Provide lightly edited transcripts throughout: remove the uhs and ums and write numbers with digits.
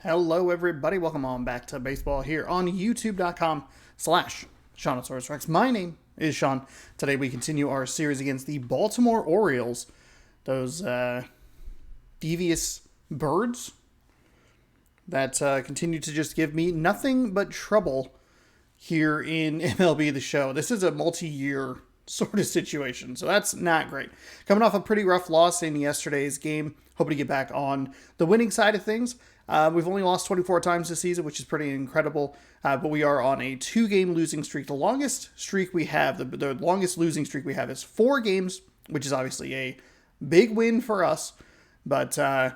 Hello, everybody. Welcome on back to baseball here on youtube.com/SeanOsaurusRex. My name is Sean. Today we continue our series against the Baltimore Orioles. Those devious birds that continue to just give me nothing but trouble here in MLB The Show. This is a multi-year sort of situation, so that's not great. Coming off a pretty rough loss in yesterday's game. Hoping to get back on the winning side of things. We've only lost 24 times this season, which is pretty incredible. But we are on a 2-game losing streak. The longest streak we have, the longest losing streak we have is 4 games, which is obviously a big win for us. But yeah,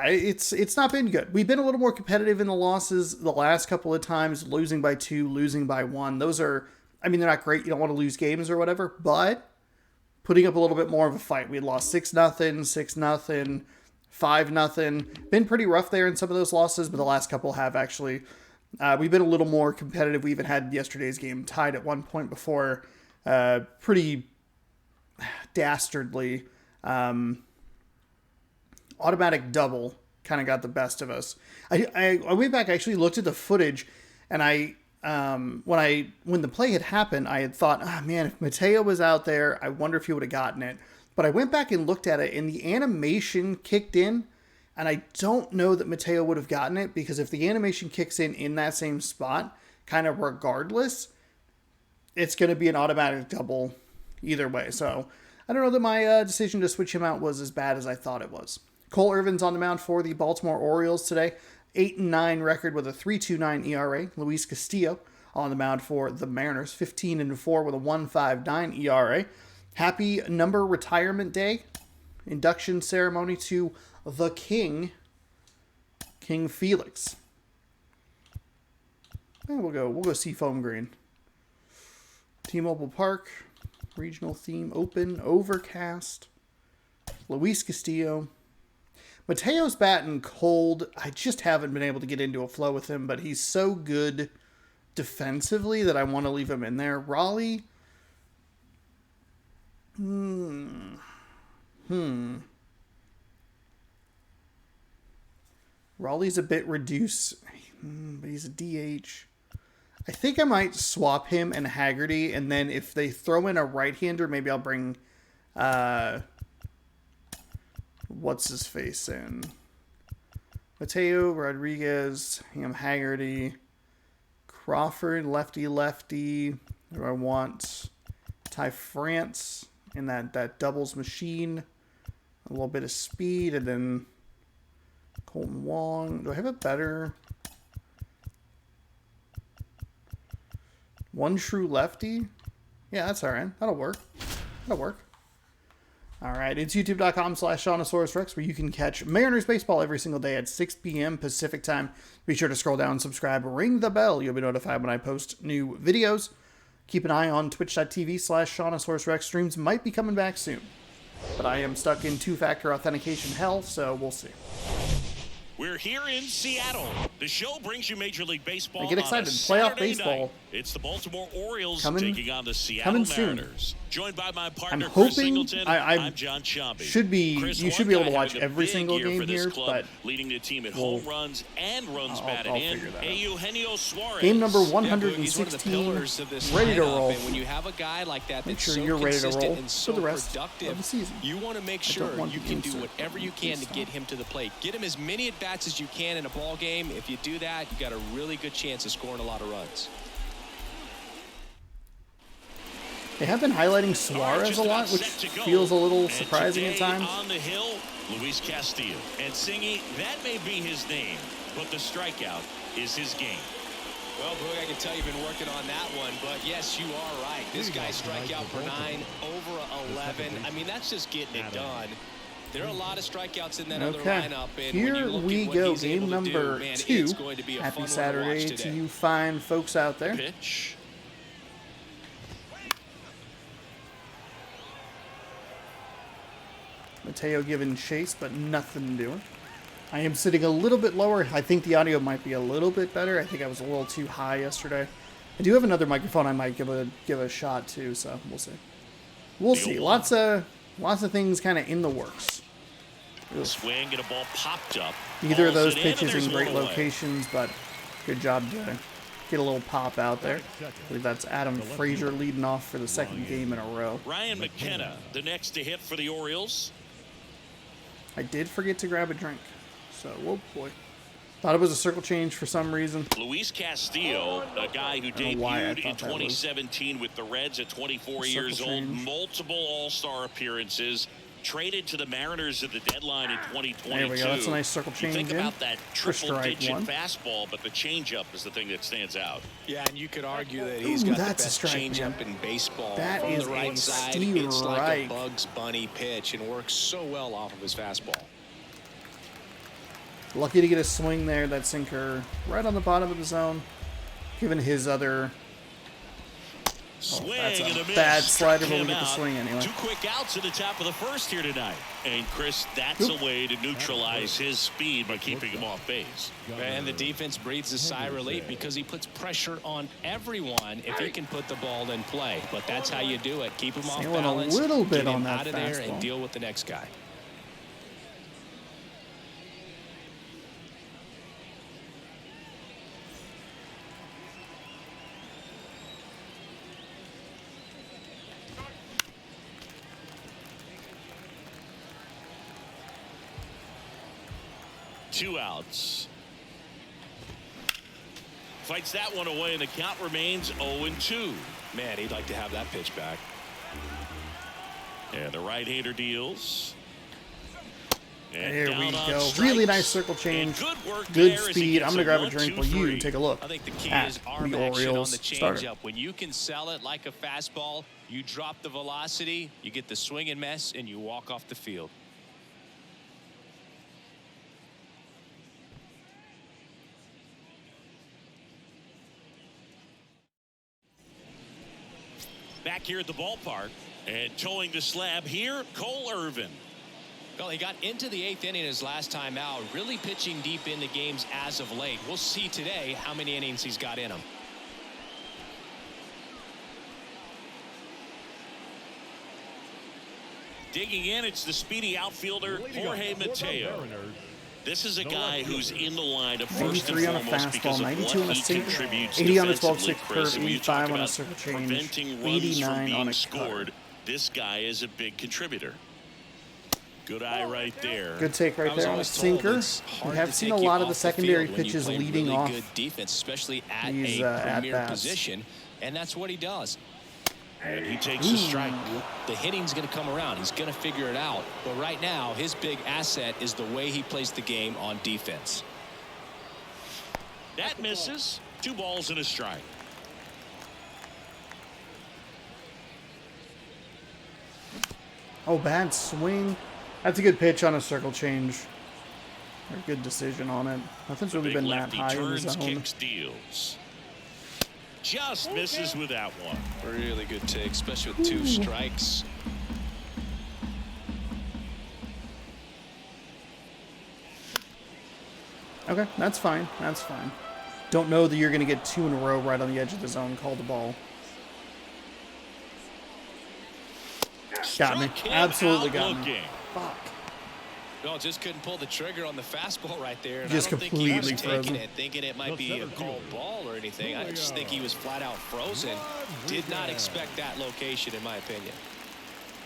it's not been good. We've been a little more competitive in the losses the last couple of times, losing by 2, losing by 1. Those are, I mean, they're not great. You don't want to lose games or whatever, but putting up a little bit more of a fight. We had lost 6-0, 6-0, 5-0. Been pretty rough there in some of those losses, but the last couple have actually. We've been a little more competitive. We even had yesterday's game tied at one point before. Pretty dastardly automatic double kind of got the best of us. I went back, I actually looked at the footage, and when the play had happened, I had thought, oh man, if Mateo was out there, I wonder if he would have gotten it. But I went back and looked at it, and the animation kicked in, and I don't know that Mateo would have gotten it, because if the animation kicks in that same spot, kind of regardless, it's going to be an automatic double either way. So I don't know that my decision to switch him out was as bad as I thought it was. Cole Irvin's on the mound for the Baltimore Orioles today. 8-9 record with a 3.29 ERA. Luis Castillo on the mound for the Mariners. 15-4 with a 1.59 ERA. Happy number retirement day. Induction ceremony to the King. King Felix. And we'll go Seafoam Green. T-Mobile Park. Regional theme open. Overcast. Luis Castillo. Mateo's batting cold. I just haven't been able to get into a flow with him, but he's so good defensively that I want to leave him in there. Raleigh. Raleigh's a bit reduced, but he's a DH. I think I might swap him and Haggerty, and then if they throw in a right-hander, maybe I'll bring what's his face in? Mateo, Rodriguez, Haggerty, Crawford, lefty. Do I want Ty France in that doubles machine? A little bit of speed, and then Colton Wong. Do I have a better one true lefty? Yeah, that's all right. That'll work. All right, it's youtube.com/SeanOsaurusRex, where you can catch Mariners baseball every single day at 6 p.m. Pacific time. Be sure to scroll down, subscribe, ring the bell. You'll be notified when I post new videos. Keep an eye on twitch.tv/SeanOsaurusRex. Streams might be coming back soon, but I am stuck in 2-factor authentication hell, so we'll see. We're here in Seattle. The show brings you Major League Baseball. I get excited. Playoff baseball. Night. It's the Baltimore Orioles taking on the Seattle Mariners. Joined by my partner, I'm hoping, Chris Singleton. I'm John Chompy. You should be able to watch every single game here, but leading the team at home runs and runs batted in. Eugenio Suarez. Game number 116. Ready to roll. When you have a guy like that, make that's sure so you're ready to roll and for the rest of the season. You want to make sure you can do whatever you can to get him to the plate. Get him as many at-bats as you can in a ball game. If you do that, you got a really good chance of scoring a lot of runs. They have been highlighting Suarez a lot, which feels a little surprising at times. On the hill, Luis Castillo. And Singy, that may be his name, but the strikeout is his game. Well, Boog, I can tell you've been working on that one, but yes, you are right. This guy's strikeout per 9, over 11. I mean, that's just getting it done. There are a lot of strikeouts in that other lineup. And here we go, game number 2. Happy Saturday to you fine folks out there. Pitch. Mateo giving chase, but nothing doing. I am sitting a little bit lower. I think the audio might be a little bit better. I think I was a little too high yesterday. I do have another microphone I might give a shot to, so we'll see. We'll see. Lots of things kind of in the works. Oof. Swing and a ball popped up. Either of those Balls it pitches and in there's great one away. locations, but good job to get a little pop out there. I believe that's Adam Frazier leading off for the second game in a row. Ryan McKenna, the next to hit for the Orioles. I did forget to grab a drink, so whoa boy. Thought it was a circle change for some reason. Luis Castillo, a guy who debuted in 2017 with the Reds at 24 years old, multiple All-Star appearances, traded to the Mariners at the deadline in 2022. There we go. That's a nice circle change. You think about that triple-digit one. fastball, but the changeup is the thing that stands out. Yeah, and you could argue that he's got the best changeup in baseball. From the right side, it's like a Bugs Bunny pitch and works so well off of his fastball. Lucky to get a swing there. That sinker right on the bottom of the zone. Given his other... Swing that's and a a miss. bad slider, but we Him get the out. swing anyway. 2 quick outs at the top of the first here tonight. And Chris, that's a way to neutralize his speed by keeping him off base. And the defense breathes a sigh of relief because he puts pressure on everyone if he can put the ball in play. But that's how you do it. Keep him off balance, a little bit get him on that out of there, fastball. and deal with the next guy. Two outs. Fights that one away, and the count remains 0-2. Man, he'd like to have that pitch back. And the right-hander deals. And there we down on go. strikes. Really nice circle change. Good work Good there as he speed. gets I'm going to grab a 1, drink 2, while you 3. take a look I think the key at is arm the action on Orioles the starter. changeup. When you can sell it like a fastball, you drop the velocity, you get the swing and miss, and you walk off the field. Back here at the ballpark, and towing the slab here, Cole Irvin. Well, he got into the 8th inning his last time out, really pitching deep into games as of late. We'll see today how many innings he's got in him. Digging in, it's the speedy outfielder, Jorge Mateo. This is a guy who's in the lineup first and 93 on a foremost because fastball, of 92 what on a he sinker, contributes 80 on a defensively, 12-6 Chris. curve, And when you talk 85 on a about circle change, preventing runs from 89 being on a scored, cut. this guy is a big contributor. Good eye right there. Good take right there on a sinker. We have seen a lot of the secondary pitches leading off good defense, especially at these a premier at-bats. position, and that's what he does. And he takes a strike. The hitting's going to come around. He's going to figure it out. But right now, his big asset is the way he plays the game on defense. That misses. 2 balls and a strike. Oh, bad swing. That's a good pitch on a circle change. Or a good decision on it. Nothing's really been that high in the turns, zone. kicks, deals. Just misses with that one. Really good take, especially with 2 strikes. Okay, that's fine. That's fine. Don't know that you're going to get 2 in a row right on the edge of the zone. Call the ball. Got me. Absolutely got me. Fuck. No, just couldn't pull the trigger on the fastball right there. And Just I don't think he was completely taking frozen. it, thinking it might be a called ball or anything. I just think he was flat out frozen. Did not expect that location, in my opinion.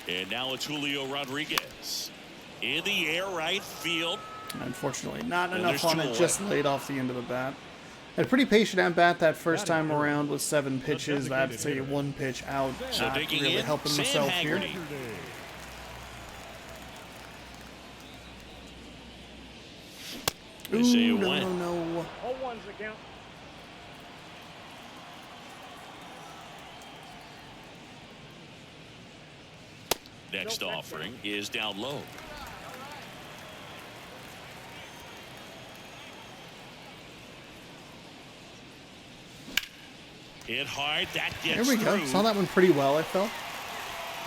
And now it's Julio Rodriguez. In the air right field. Unfortunately, not And enough there's on 2 it. Just laid off the end of the bat. A pretty patient at bat that first time around with 7 pitches. That's a 1 pitch out. So digging really in, helping Sam myself here. Haggerty. They say Ooh, it no, went. no. Next offering is down low. Hit hard. That gets There we go. through. Saw that one pretty well, I felt.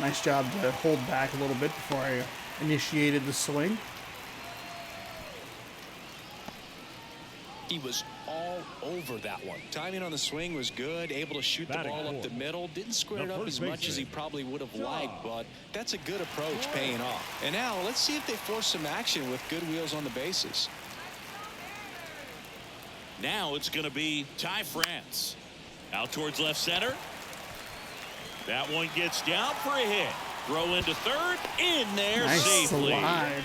Nice job to hold back a little bit before I initiated the swing. He was all over that one. Timing on the swing was good, able to shoot the ball up the middle. Didn't square it up as much as he probably would have liked, but that's a good approach paying off. And now let's see if they force some action with good wheels on the bases. Now it's going to be Ty France. Out towards left center. That one gets down for a hit. Throw into third. In there nice safely. Slide.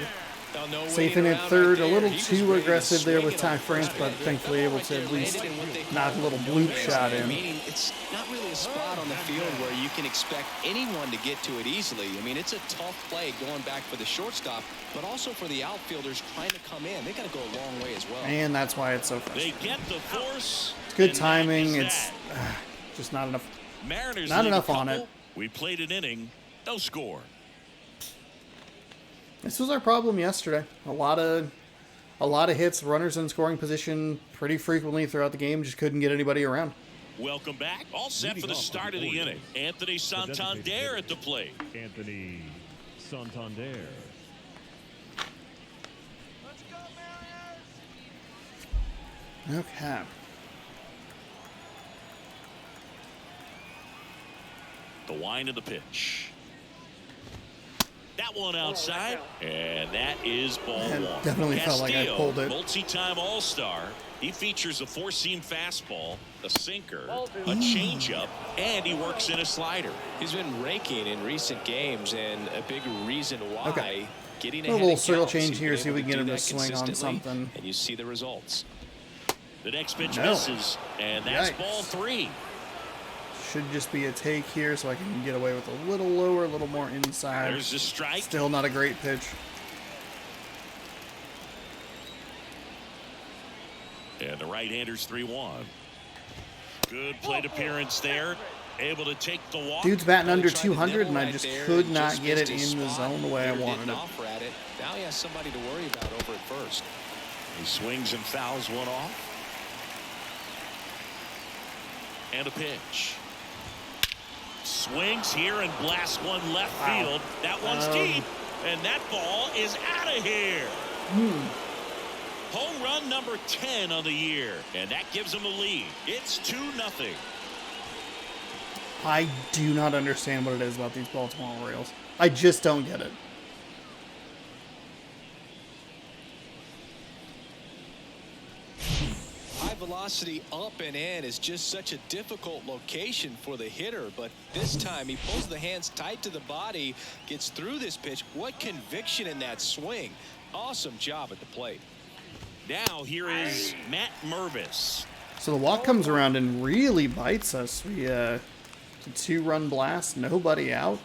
No Safe in at third. A little too aggressive there with Ty France, but thankfully able to at least knock a little bloop shot in. Meaning it's not really a spot on the field where you can expect anyone to get to it easily. I mean, it's a tough play going back for the shortstop, but also for the outfilders trying to come in. They got to go a long way as well. And that's why it's so frustrating. They get the force. It's good timing. It's just not enough. Mariners not enough on it. We played an inning. No score. This was our problem yesterday. A lot of hits, runners in scoring position pretty frequently throughout the game. Just couldn't get anybody around. Welcome back. All set for the start of the inning. Anthony Santander at the plate. Anthony Santander. Let's go, Mariners. Okay. The wind of the pitch. That one outside, and that is ball one. Definitely Castillo, felt like I pulled it. Multi-time All-Star. He features a four-seam fastball, a sinker, a changeup, and he works in a slider. He's been raking in recent games, and a big reason why. Okay. Getting a little circle change here, see if we can get him to swing on something. And you see the results. The next pitch misses, and that's ball three. Should just be a take here so I can get away with a little lower, a little more inside. There's a strike. Still not a great pitch. And the right-hander's 3-1. Good plate appearance there. Able to take the walk. Dude's batting under 200, and I just could not get it in the zone the way I wanted it. Now he has somebody to worry about over at first. He swings and fouls one off. And a pitch. Swings here and blasts one left field. That one's deep, and that ball is out of here. Home run number 10 on the year, and that gives him a lead. It's 2-0. I do not understand what it is about these Baltimore Orioles. I just don't get it. High velocity up and in is just such a difficult location for the hitter, but this time he pulls the hands tight to the body, gets through this pitch. What conviction in that swing. Awesome job at the plate. Now here is Matt Mervis. So the walk comes around and really bites us. We it's a 2-run blast, nobody out.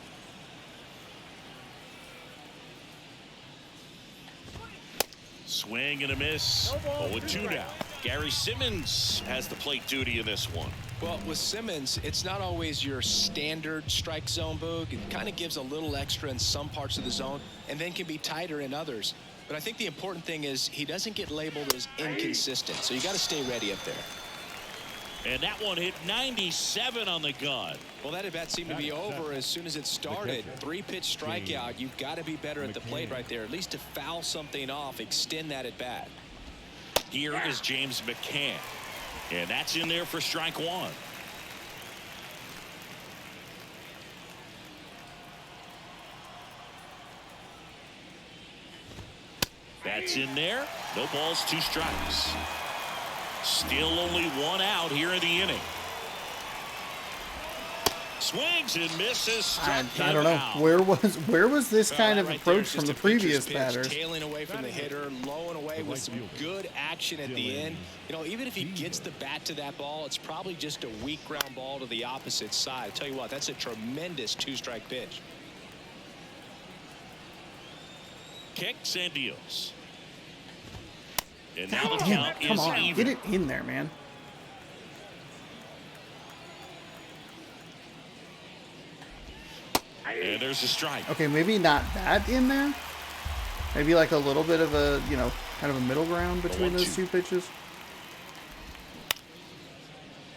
Swing and a miss. 0-2 now. Gary Simmons has the plate duty in this one. Well, with Simmons, it's not always your standard strike zone, Boog. It kind of gives a little extra in some parts of the zone and then can be tighter in others. But I think the important thing is he doesn't get labeled as inconsistent, so you got to stay ready up there. And that one hit 97 on the gun. Well, that at-bat seemed to be over as soon as it started. 3-pitch strikeout. You've got to be better at the plate right there, at least to foul something off, extend that at-bat. Here is James McCann, and that's in there for strike one. That's in there. No balls, 2 strikes. Still only 1 out here in the inning. Swings and misses. I don't know. Where was this kind of approach from the previous batters? Tailing away from the hitter, low and away with some good action at the end. You know, even if he gets the bat to that ball, it's probably just a weak ground ball to the opposite side. I tell you what, that's a tremendous 2-strike pitch. Kicks and deals. And now the count is come on, even. get it in there, man. And there's a strike. Okay, maybe not that in there. Maybe like a little bit of a, you know, kind of a middle ground between those 2 pitches.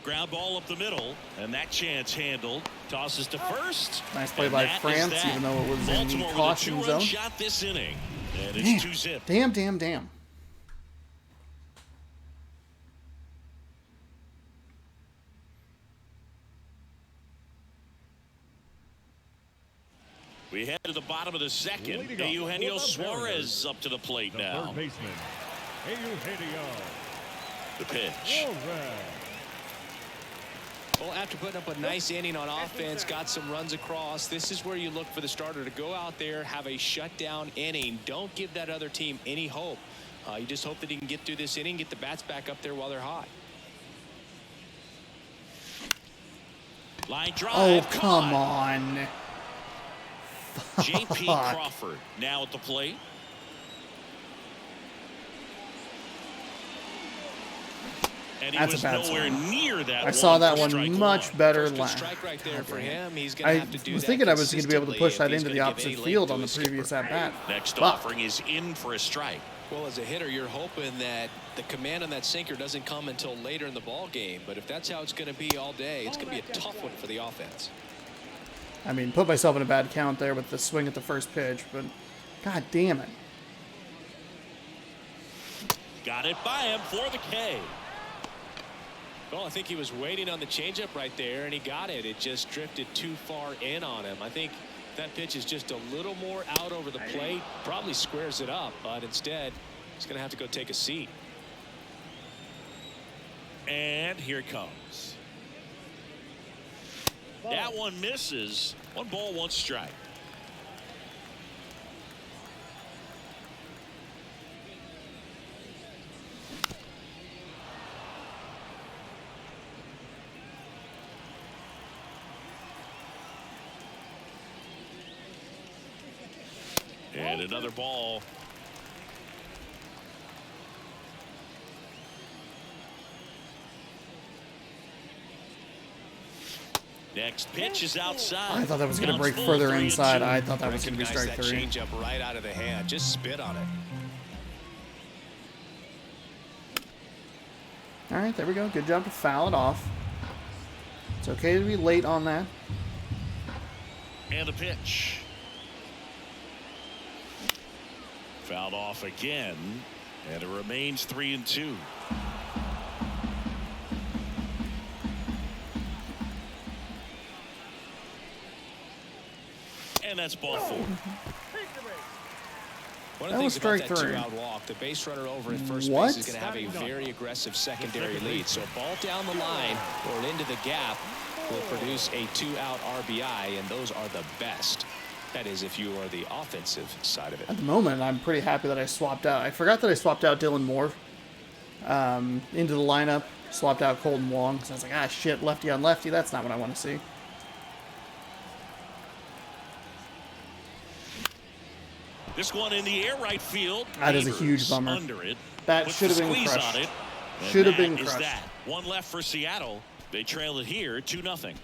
Ground ball up the middle, and that chance handled. Tosses to first. Nice play by France, even though it was Baltimore in caution with a 2-run zone. shot this inning, and it's 2-zip. Damn. We head to the bottom of the second. Eugenio Suarez up to the plate now. Third baseman, Eugenio. The pitch. Well, after putting up a nice inning on offense, got some runs across, this is where you look for the starter to go out there, have a shutdown inning. Don't give that other team any hope. You just hope that he can get through this inning, get the bats back up there while they're hot. Line drive. Oh, come on. J.P. Crawford now at the plate. And he That's was a bad nowhere swing. near that. I saw that one strike much one. better First good last. strike right there for him. He's I going to have to do was that thinking I was going to be able to push that consistently into if the he's opposite gonna give any field length on to the his skipper. previous at bat. Next But offering is in for a strike. Well, as a hitter, you're hoping that the command on that sinker doesn't come until later in the ball game. But if that's how it's going to be all day, it's going to be a tough one for the offense. I mean, put myself in a bad count there with the swing at the first pitch, but god damn it. Got it by him for the K. Well, I think he was waiting on the changeup right there, and he got it. It just drifted too far in on him. I think that pitch is just a little more out over the plate. Probably squares it up, but instead, he's going to have to go take a seat. And here it comes. That one misses. 1 ball, 1 strike. And another ball. Next pitch is outside. I thought that was going to Counts break full, further 3-2. inside. I thought that was going to be Recognize strike that 3. changeup right out of the hand. Just spit on it. All right, there we go. Good job to foul it off. It's okay to be late on that. And the pitch. Fouled off again, and it remains 3-2. And that's ball 4. One That of the was things about strike that 3. two-out walk, the base runner over at first What? base is going to have a very aggressive secondary lead. So a ball down the line or into the gap will produce a 2-out RBI, and those are the best. That is, if you are the offensive side of it. At the moment, I'm pretty happy that I swapped out. I forgot that I swapped out Dylan Moore into the lineup. Swapped out Colton Wong. So I was like, ah, shit, lefty on lefty. That's not what I want to see. This one in the air right field. That is a Neighbors huge bummer. Under it. That Puts should have the been squeeze crushed. on it. And Should have been that is crushed. that. 1 left for Seattle. They trail it here 2-0.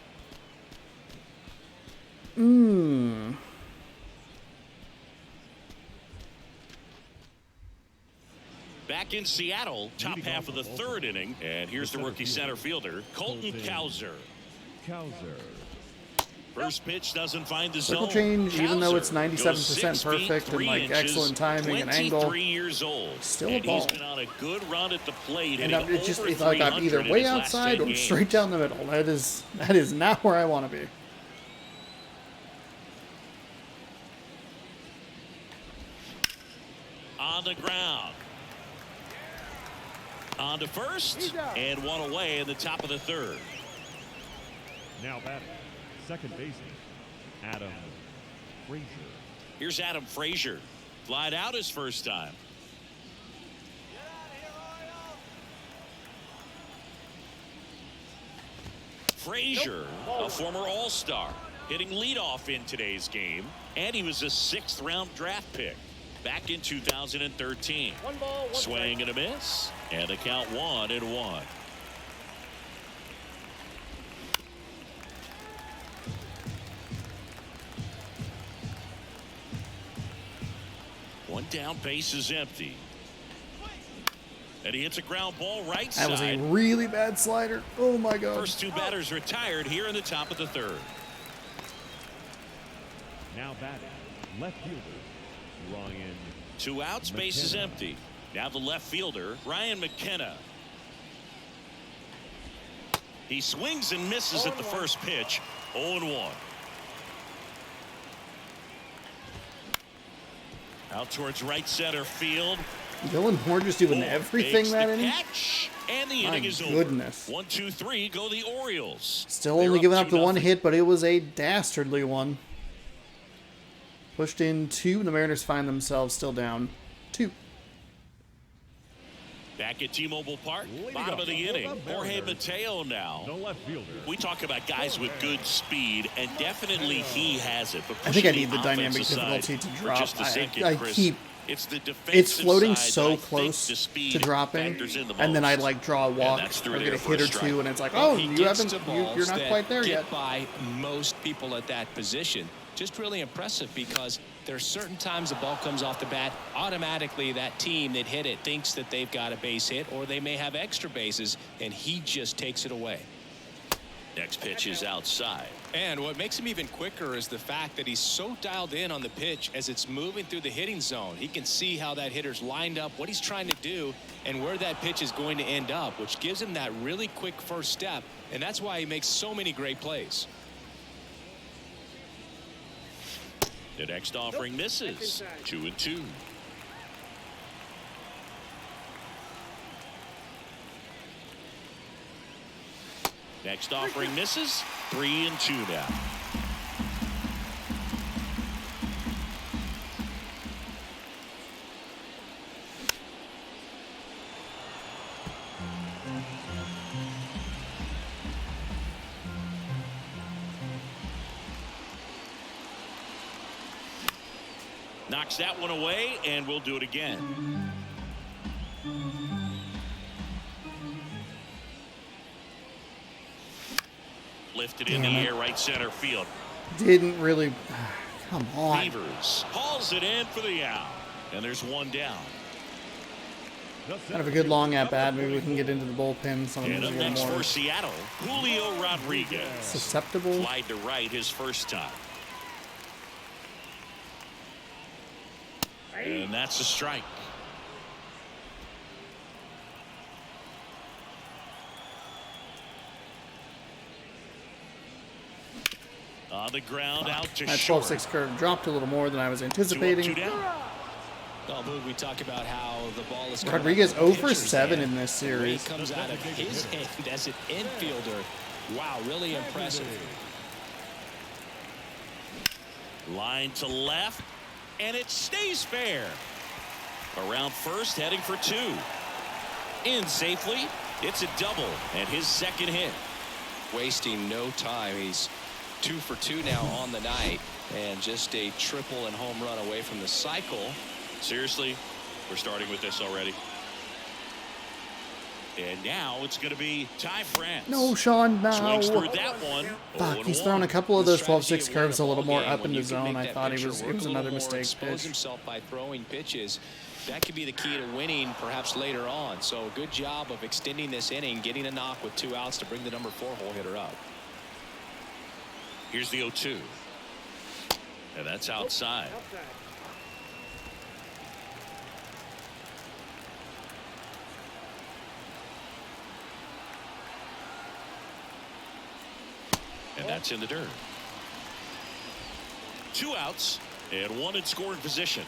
Back in Seattle, top half of the 3rd inning. And here's the rookie center fielder, Colton Cowser. First pitch doesn't find the Circle zone. change, even though it's Cowser 97% goes 6 feet, perfect and 3 like inches, excellent timing and angle. 23 years old. Still a and he's ball. been on a good run at the plate. And hitting it's just over it's like I'm 300 either in way his last outside 10 or games. straight down the middle. That is not where I want to be. On the ground. On to first, and 1 away in the top of the 3rd. Now batting, second baseman, Adam Frazier. Here's Adam Frazier. Flied out his first time. Frazier, a former All-Star, hitting leadoff in today's game, and he was a 6th-round draft pick back in 2013. Swing and a miss, and the count 1-1. One down, base is empty. And he hits a ground ball right That was a side. really bad slider. Oh my god. First 2 batters retired here in the top of the 3rd. Now batting, left fielder, Ryan. 2 outs, base is McKenna. empty. Now the left fielder, Ryan McKenna. He swings and misses at the first pitch. 0-1. Out towards right center field. Dylan Moore just doing everything that inning. Catch, and the inning is goodness. Over. 1, 2, 3, go the Orioles. Still only giving up the 1 hit, but it was a dastardly one. Pushed in 2, and the Mariners find themselves still down 2. Back at T-Mobile Park, bottom of the inning. Jorge Mateo now. The left fielder. We talk about guys with good speed, and definitely he has it. But I think I need the dynamic difficulty to drop. It's floating so close to dropping, and then I like draw a walk or get a hit or two, and it's like, oh, you're not quite there yet. By most people at that position. Just really impressive because there's certain times the ball comes off the bat, automatically that team that hit it thinks that they've got a base hit, or they may have extra bases, and he just takes it away. Next pitch is outside. And what makes him even quicker is the fact that he's so dialed in on the pitch as it's moving through the hitting zone. He can see how that hitter's lined up, what he's trying to do, and where that pitch is going to end up, which gives him that really quick first step, and that's why he makes so many great plays. The next offering misses. 2-2. Next offering misses. 3-2 now. Knocks that one away, and we'll do it again. Lifted in the air, right center field. Didn't really. Come on. Beavers hauls it in for the out, and there's one down. Kind of a good long at bat. Maybe we can get into the bullpen. Some of And them up a little next more for Seattle, Julio Rodriguez. susceptible. Slide to right his first time. And that's a strike. On the ground, out to That short. 12-6 curve dropped a little more than I was anticipating. 2 up, 2 down. Well, Boog, we talk about how the ball is Rodriguez 0 for 7 hand. in this The way series. it comes out of his hand as an infielder. Wow, really impressive. Line to left, and it stays fair. Around first, heading for 2. In safely, it's a double, and his second hit. Wasting no time. He's 2 for 2 now on the night, and just a triple and home run away from the cycle. Seriously, we're starting with this already. And now it's going to be Ty France. No, Sean, no. Swings through that one. Fuck, he's thrown a couple of those 12-6 curves a little more up in the zone. I thought it was another mistake expose pitch. himself by throwing pitches. That could be the key to winning perhaps later on. So good job of extending this inning, getting a knock with 2 outs to bring the number 4 hole hitter up. Here's the 0-2. And that's outside. And that's in the dirt. 2 outs and 1 in scoring position.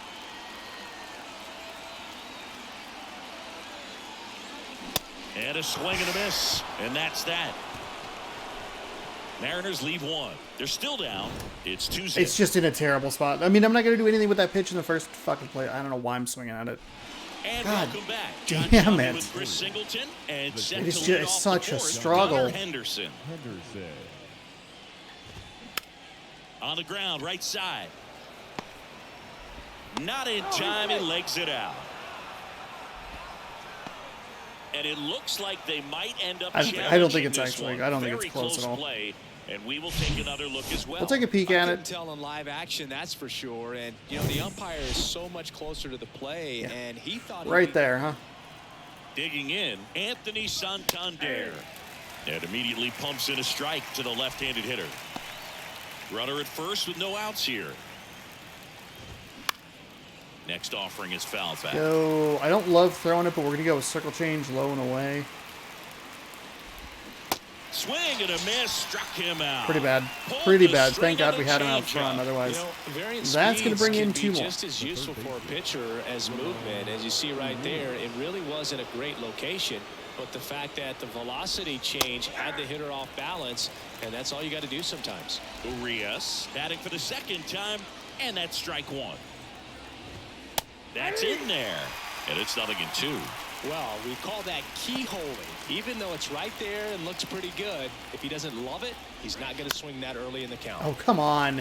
And a swing and a miss. And that's that. Mariners leave 1. They're still down. It's 2-0. It's just in a terrible spot. I mean, I'm not going to do anything with that pitch in the first fucking play. I don't know why I'm swinging at it. And God welcome back. damn John it. With Chris Singleton and set It's to just lead off such the a fourth, struggle. Gunnar Henderson. Henderson. On the ground, right side. Not in time, he legs it out. And it looks like they might end up I don't think challenging it's this actually. one. I don't think Very it's close at all. Play, and we will take another look as well. We'll take a peek I at couldn't it. tell in live action, that's for sure. And you know the umpire is so much closer to the play, and he thought Right there, huh? Digging in, Anthony Santander. And immediately pumps in a strike to the left-handed hitter. Runner at first with no outs here. Next offering is foul back. Go. I don't love throwing it, but we're going to go with circle change, low and away. Swing and a miss, struck him out. Pretty bad. Pulled Pretty the bad. string Thank God on we a had him out changeup. front. Otherwise, Varying that's going to bring speeds in can 2 be more. just as useful for a pitcher as movement. As you see right there, it really wasn't a great location. But the fact that the velocity change had the hitter off balance, and that's all you got to do sometimes. Urias batting for the second time, and that's strike 1. That's in there, and it's 0-2. Well, we call that keyholing. Even though it's right there and looks pretty good, if he doesn't love it, he's not going to swing that early in the count. Oh, come on.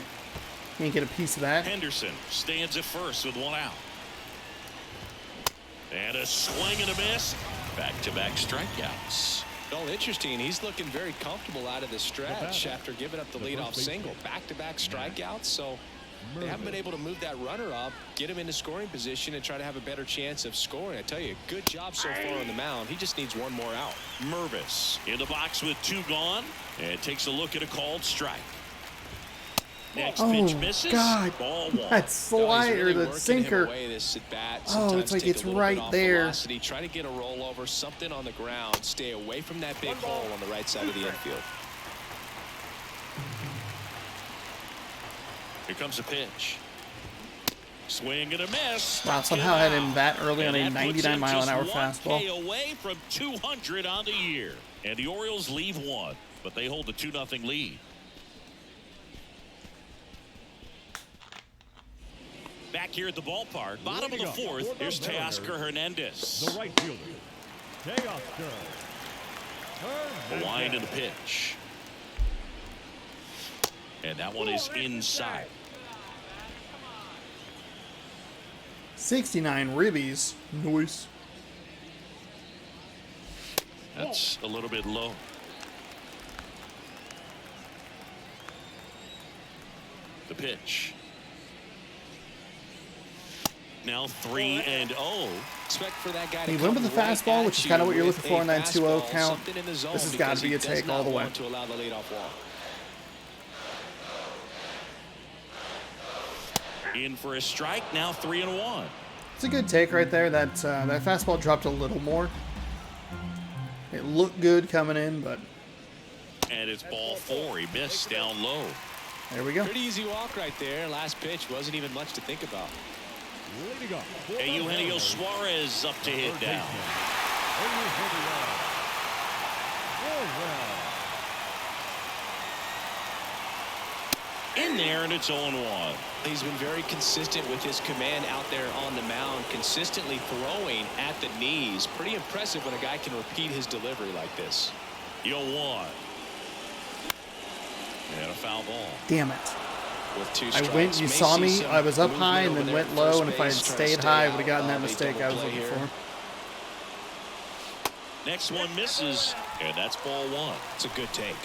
You ain't get a piece of that. Henderson stands at first with 1 out. And a swing and a miss. Back-to-back strikeouts. Well, interesting. He's looking very comfortable out of the stretch after giving up the leadoff single. Back-to-back strikeouts, so they haven't been able to move that runner up, get him into scoring position, and try to have a better chance of scoring. I tell you, good job so far on the mound. He just needs 1 more out. Mervis in the box with 2 gone, and takes a look at a called strike. Next pitch misses. God. Ball 1. That slider, Really that sinker. Oh, it's like it's right there. Velocity. Try to get a rollover, something on the ground. Stay away from that big hole on the right side of the infield. Here comes a pitch. Swing and a miss. Wow, somehow I had him that early on a And that puts 99 him mile an hour just 1 K fastball. away from 200 on the year. And the Orioles leave 1, but they hold a 2-0 lead. Back here at the ballpark, bottom of the 4th, here's Teoscar Hernandez. The right fielder, Teoscar. A wind in the pitch. And that one is inside. 69 ribbies. Nice. That's a little bit low. The pitch. Now 3-0. Expect for that guy to He went with come the right fastball, at which is you kind of what you're with looking for in that a 2-0 fastball, count. something in the zone This has because got to be he a does take not all the way. want to allow the leadoff walk. In for a strike. Now 3-1. It's a good take right there. That fastball dropped a little more. It looked good coming in, but And it's ball 4. He missed down low. there we go. Pretty easy walk right there. Last pitch wasn't even much to think about. Leading up. And Eugenio Suarez up to hit down. In there, and it's 0-1. He's been very consistent with his command out there on the mound, consistently throwing at the knees. Pretty impressive when a guy can repeat his delivery like this. 0-1. And a foul ball. Damn it. With 2 I strikes. went, you May saw see me, some I was up movement high and over then there went at low, first and if I had base, trying to stayed stay high, I would out have gotten that of a mistake double I was play looking here. for. Next one misses, and that's ball 1. It's a good take.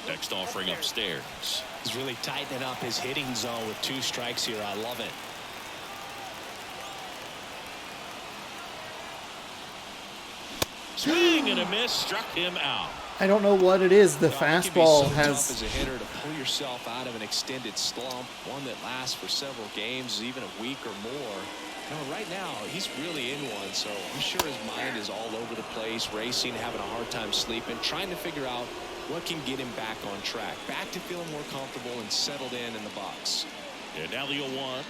Next offering upstairs. He's really tightening up his hitting zone with 2 strikes here. I love it. Swing and a miss, struck him out. I don't know what it is. The It can be fastball so tough has. as a hitter to pull yourself out of an extended slump, one that lasts for several games, even a week or more. Right now he's really in one, so I'm sure his mind is all over the place, racing, having a hard time sleeping, trying to figure out what can get him back on track, back to feeling more comfortable and settled in the box. And now the 0-1,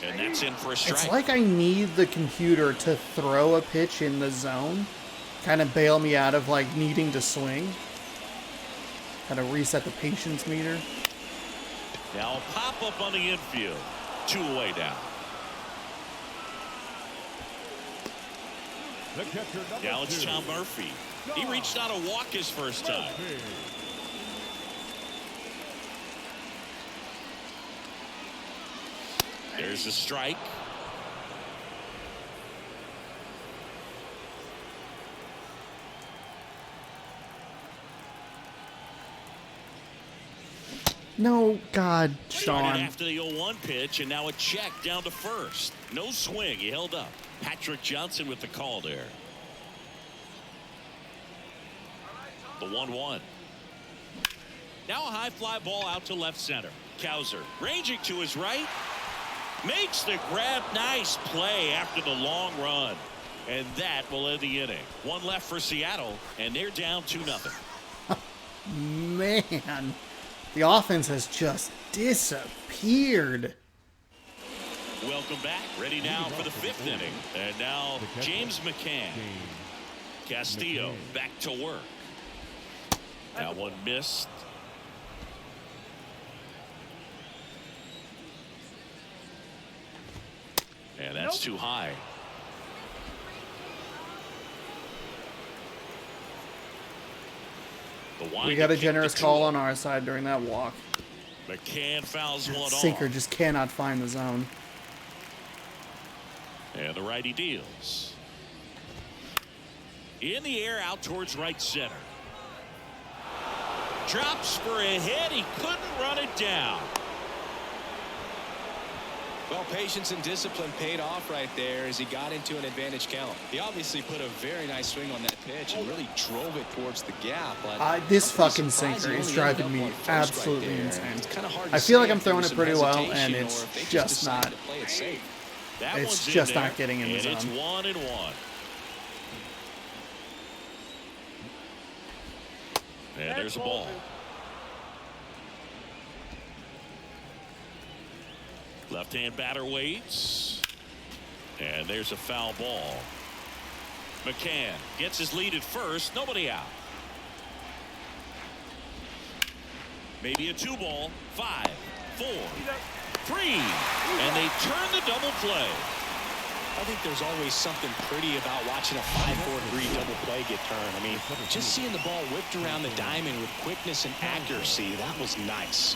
and that's in for a strike. It's like I need the computer to throw a pitch in the zone, kind of bail me out of like needing to swing. Kind of reset the patience meter. Now a pop up on the infield. 2 away down. The catcher, number Now it's 2. Tom Murphy. He reached out to walk his first time. There's a strike. No, God, Started Sean. after the 0-1 pitch, and now a check down to first. No swing. He held up. Patrick Johnson with the call there. The 1-1. Now a high fly ball out to left center. Cowser ranging to his right. Makes the grab. Nice play after the long run. And that will end the inning. One left for Seattle, and they're down 2-0. Man, the offense has just disappeared. Welcome back. Ready now for the 5th inning. And now James McCann. Castillo back to work. That one missed. And that's too high. We got a generous call on our side during that walk. McCann fouls one off. Sinker just cannot find the zone. And the righty deals. In the air out towards right center. Drops for a hit. He couldn't run it down. Well, patience and discipline paid off right there as he got into an advantage count. He obviously put a very nice swing on that pitch and really drove it towards the gap. This fucking sinker is driving me absolutely insane. I feel like I'm throwing it pretty well, and it's just not. It's just not getting in the zone. It's 1-1. And there's a ball. Left-hand batter waits. And there's a foul ball. McCann gets his lead at first. Nobody out. Maybe a 2-ball. 5, 4, 3. And they turn the double play. I think there's always something pretty about watching a 5-4-3 double play get turned. I mean, just seeing the ball whipped around the diamond with quickness and accuracy, that was nice.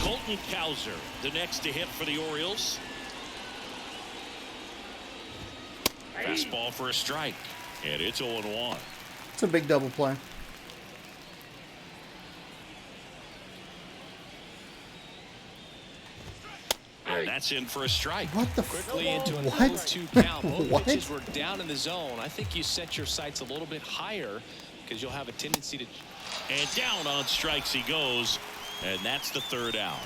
Colton Cowser, the next to hit for the Orioles. Fastball for a strike, and it's 0-1. It's a big double play. And that's in for a strike. What the Quickly into an 0-2 count. Both pitches were down in the zone. I think you set your sights a little bit higher because you'll have a tendency to. And down on strikes he goes, and that's the 3rd out.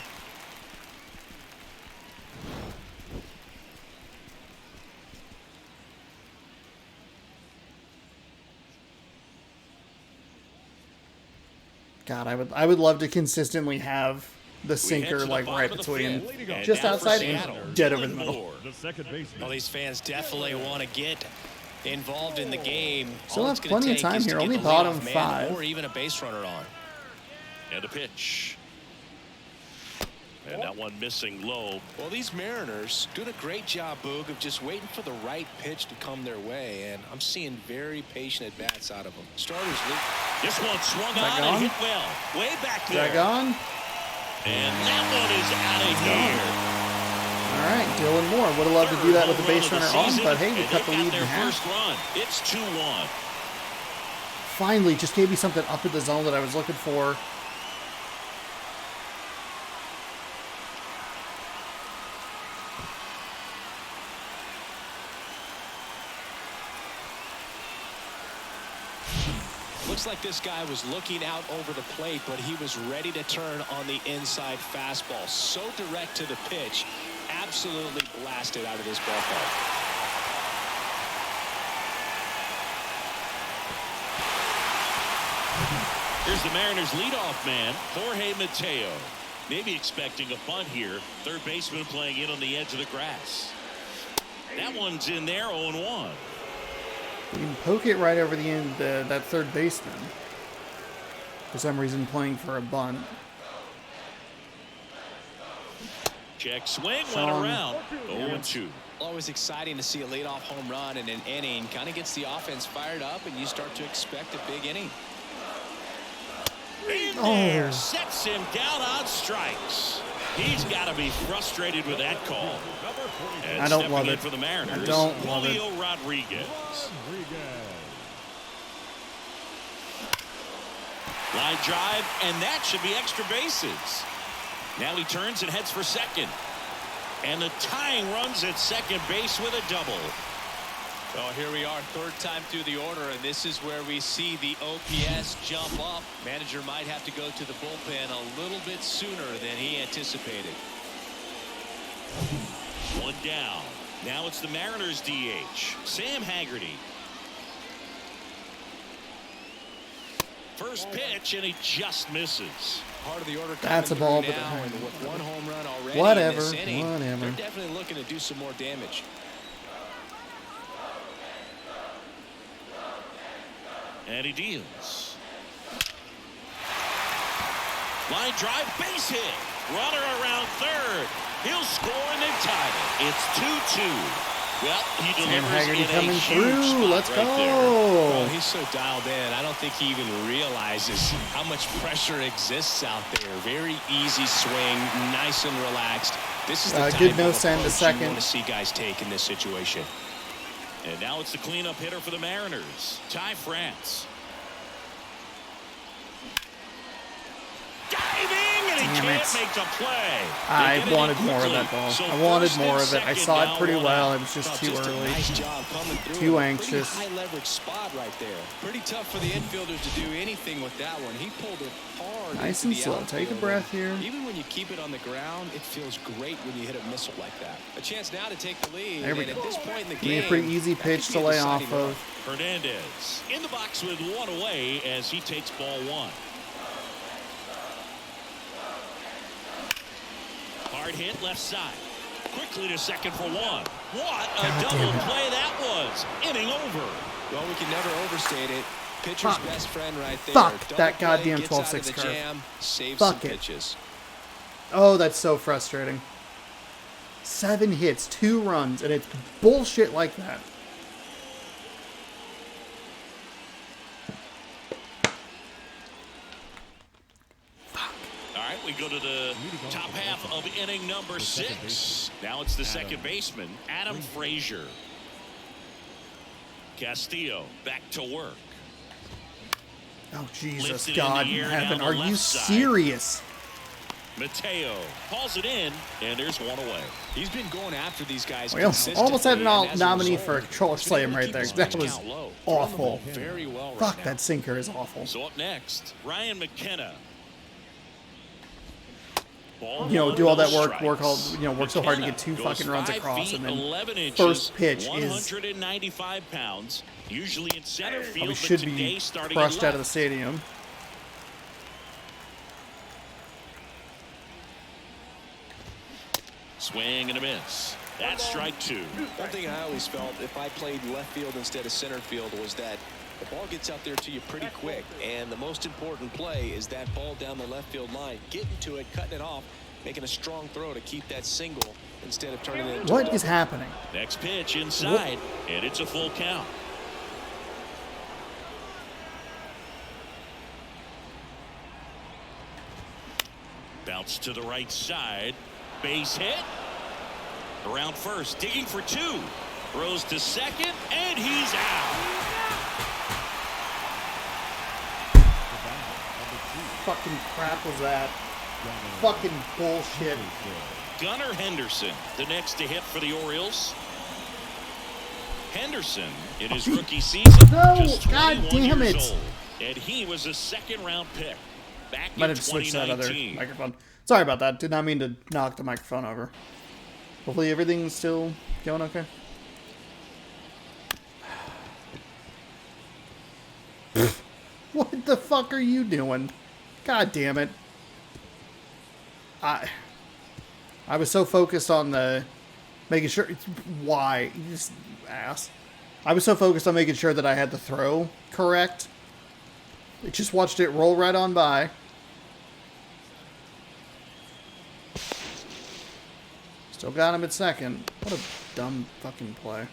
God, I would love to consistently have the sinker like right between, just outside and dead over the middle. Well, these fans definitely want to get involved in the game. Still have plenty of time here. Only bottom 5. Or even a base runner on. And a pitch. And that one missing low. Well, these Mariners doing a great job, Boog, of just waiting for the right pitch to come their way, and I'm seeing very patient at-bats out of them. Starters lead. This one swung on and hit well. Way back there. Is that gone? And that one is out of here. All right, Dylan Moore. Would have loved to do that with the base runner on, but hey, we cut the lead in half. It's 2-1. Finally, just gave me something up in the zone that I was looking for. Looks like this guy was looking out over the plate, but he was ready to turn on the inside fastball. So direct to the pitch, absolutely blasted out of this ballpark. Here's the Mariners leadoff man, Jorge Mateo. Maybe expecting a bunt here. Third baseman playing in on the edge of the grass. That one's in there, 0-1. You can poke it right over the end, that third baseman. For some reason, playing for a bunt. Check swing, went around. 0-2. Always exciting to see a leadoff home run in an inning. Kind of gets the offense fired up, and you start to expect a big inning. In there, sets him down on strikes. He's got to be frustrated with that call. And I don't love it. For the Mariners, I don't love it. Julio Rodriguez. Line drive, and that should be extra bases. Now he turns and heads for second. And the tying runs at second base with a double. Well, here we are, third time through the order, and this is where we see the OPS jump up. Manager might have to go to the bullpen a little bit sooner than he anticipated. One down. Now it's the Mariners DH, Sam Haggerty. First pitch, and he just misses. Part of the order. That's a ball, but now, and with one home run already whatever. in this inning, Whatever. they're definitely looking to do some more damage. And he deals. Line drive, base hit. Runner around third. He'll score and they've tied it. It's 2-2. Well, he Sam delivers Haggerty in a coming huge through. spot Let's right go. there. Well, he's so dialed in. I don't think he even realizes how much pressure exists out there. Very easy swing, nice and relaxed. This is the good type no of send to approach second. you want to see guys take in this situation. And now it's the cleanup hitter for the Mariners, Ty France. Diving, and he Damn can't it. make the play. I They get it wanted in more of quickly. that ball. So I wanted first more and of it. I second, saw it now pretty one well. out. It was just Oh, too just early. A nice job coming through. Too Pretty anxious. high leverage spot right there. Pretty tough for the infielders to do anything with that one. He pulled it hard. Nice into and the slow. Take a outfield. breath here. Even when you keep it on the ground, it feels great when you hit a missile like that. A chance now to take the lead. There we and go. at this point in the Give me game, a pretty easy that pitch could to be a lay off deciding run. of. Hernandez in the box with one away as he takes ball one. Hard hit left side. Quickly to second for one. What a God double damn it. play that was. Inning over. Well, we can never overstate it. Pitcher's Fuck. best friend right there. Fuck Double that play, goddamn gets out of 12-6 the curve. jam, saves Fuck some it. pitches. Oh, that's so frustrating. 7 hits, 2 runs, and it's bullshit like that. All right, we go to the top half of inning number 6. Now it's the second baseman, Adam Frazier. Castillo back to work. Oh, Jesus, Lifted in God the in air heaven. down the Are you left side. serious? Mateo hauls it in, and there's one away. He's been going after these guys We almost had an consistently, and as a nominee result, for a controller he's been slam able to right keep there. his That pitch was count low. awful. Very well right Fuck, now. that sinker is awful. So up next, Ryan McKenna. Ball You know, one, do all that no work strikes. all, work so hard to McKenna get 2 goes fucking runs 5 across, feet, and then 11 inches, first pitch is 195 pounds, usually in center field, probably but should today be starting crushed in out of the left. stadium. Swing and a miss. That's strike 2. One thing I always felt if I played left field instead of center field was that the ball gets out there to you pretty quick, and the most important play is that ball down the left field line, getting to it, cutting it off, making a strong throw to keep that single instead of turning it into What a is happening? Next pitch inside, and it's a full count. Bounce to the right side. Base hit. Around first, digging for 2. Throws to second, and he's out. Fucking crap was that? Fucking bullshit. Gunnar Henderson, the next to hit for the Orioles. Henderson, in his rookie season, No, just God 21 damn years it. old. And he was a second-round pick back Might in have switched that other 2019. microphone. Sorry about that. Did not mean to knock the microphone over. Hopefully everything's still going okay. What the fuck are you doing? God damn it. I was so focused on the making sure. Why? You just ass. I was so focused on making sure that I had the throw correct. It just watched it roll right on by. Still got him at second. What a dumb fucking play.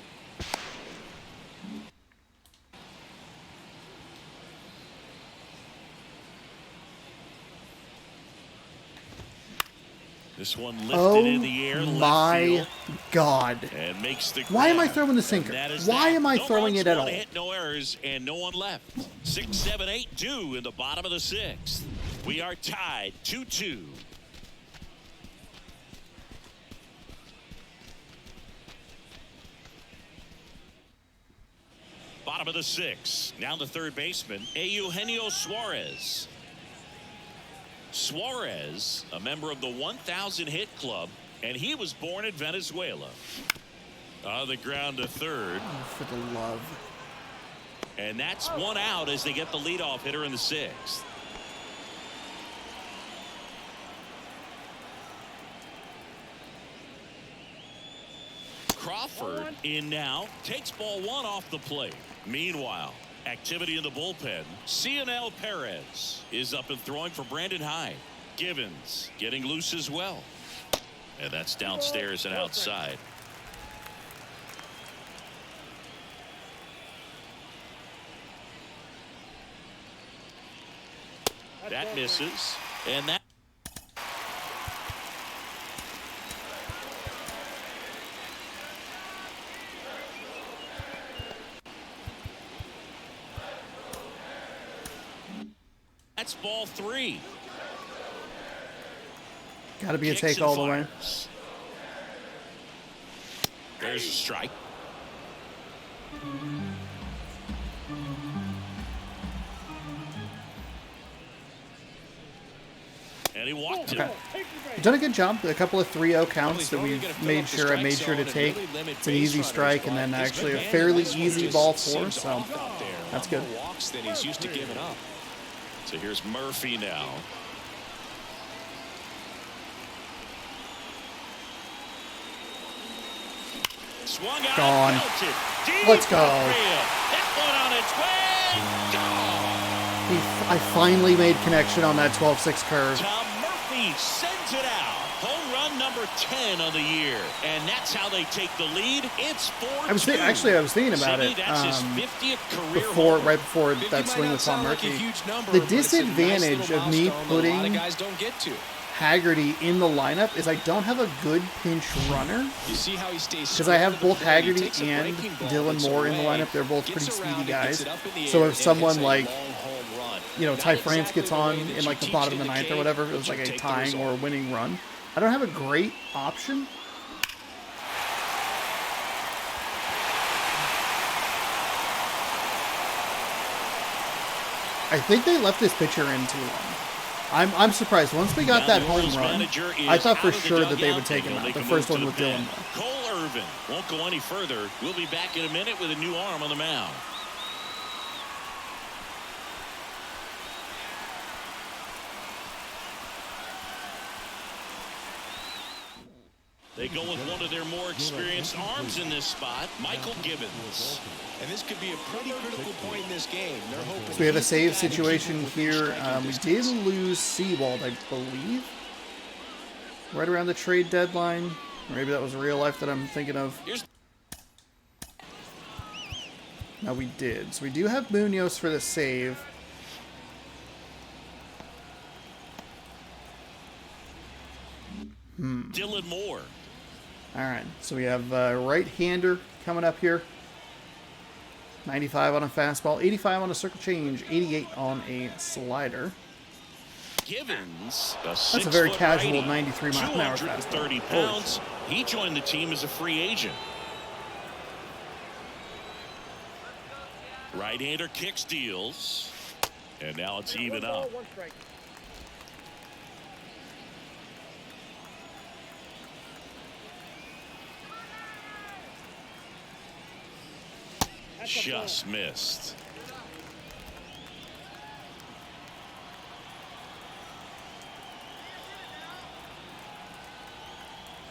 This one lifted Oh in the air, left my field, God. and makes the Why am I grab. throwing the And sinker? that is Why that. am I No throwing runs, it at one all? hit, no errors, and no one left. 6, 7, 8, 2 in the bottom of the 6th. We are tied 2-2. Bottom of the 6th. Now the third baseman, Eugenio Suarez. Suarez, a member of the 1,000 hit club, and he was born in Venezuela. On the ground to third. Oh, for the love. And that's one out as they get the leadoff hitter in the 6th. Crawford in now, takes ball 1 off the plate. Meanwhile, activity in the bullpen. Cionel Perez is up and throwing for Brandon Hyde. Givens getting loose as well. And that's downstairs and outside. That misses. And that. That's ball 3. Got to be a take all the way. There's a strike. And he walked it. Done a good job. A couple of 3-0 counts that we've made sure to take. It's an easy strike and then actually a fairly easy ball 4. So that's good. Than he's used to giving up. So here's Murphy now. Swung out. Gone. Deep Let's go. That one on its way. Gone. I finally made connection on that 12-6 curve. Tom Murphy sends it out. Home run number 10 of the year. And that's how they take the lead. It's 4-2. I was thinking about it right before that swing with Tom Murphy. The disadvantage of me putting Haggerty in the lineup is I don't have a good pinch runner. You see how he stays, because I have both Haggerty and Dylan Moore in the lineup. They're both pretty speedy guys. So if someone like, Ty France gets on in like the bottom of the 9th or whatever, it was like a tying or a winning run. I don't have a great option. I think they left this pitcher in too long. I'm surprised. Once we got that home run, I thought for sure that they would take him out. The first one with Dylan. Cole Irvin won't go any further. We'll be back in a minute with a new arm on the mound. They go with one of their more experienced arms in this spot, Michael Givens. And this could be a pretty critical point in this game. They're hoping so we have a save situation here. We did lose Seawald, I believe, right around the trade deadline. Or maybe that was real life that I'm thinking of. No, we did. So we do have Munoz for the save. Dylan Moore. All right, so we have a right-hander coming up here. 95 on a fastball, 85 on a circle change, 88 on a slider. Givens, that's a very casual 93-mile-an-hour fastball. 230 pounds. He joined the team as a free agent. Right-hander kicks, deals, and now it's even up. Just missed.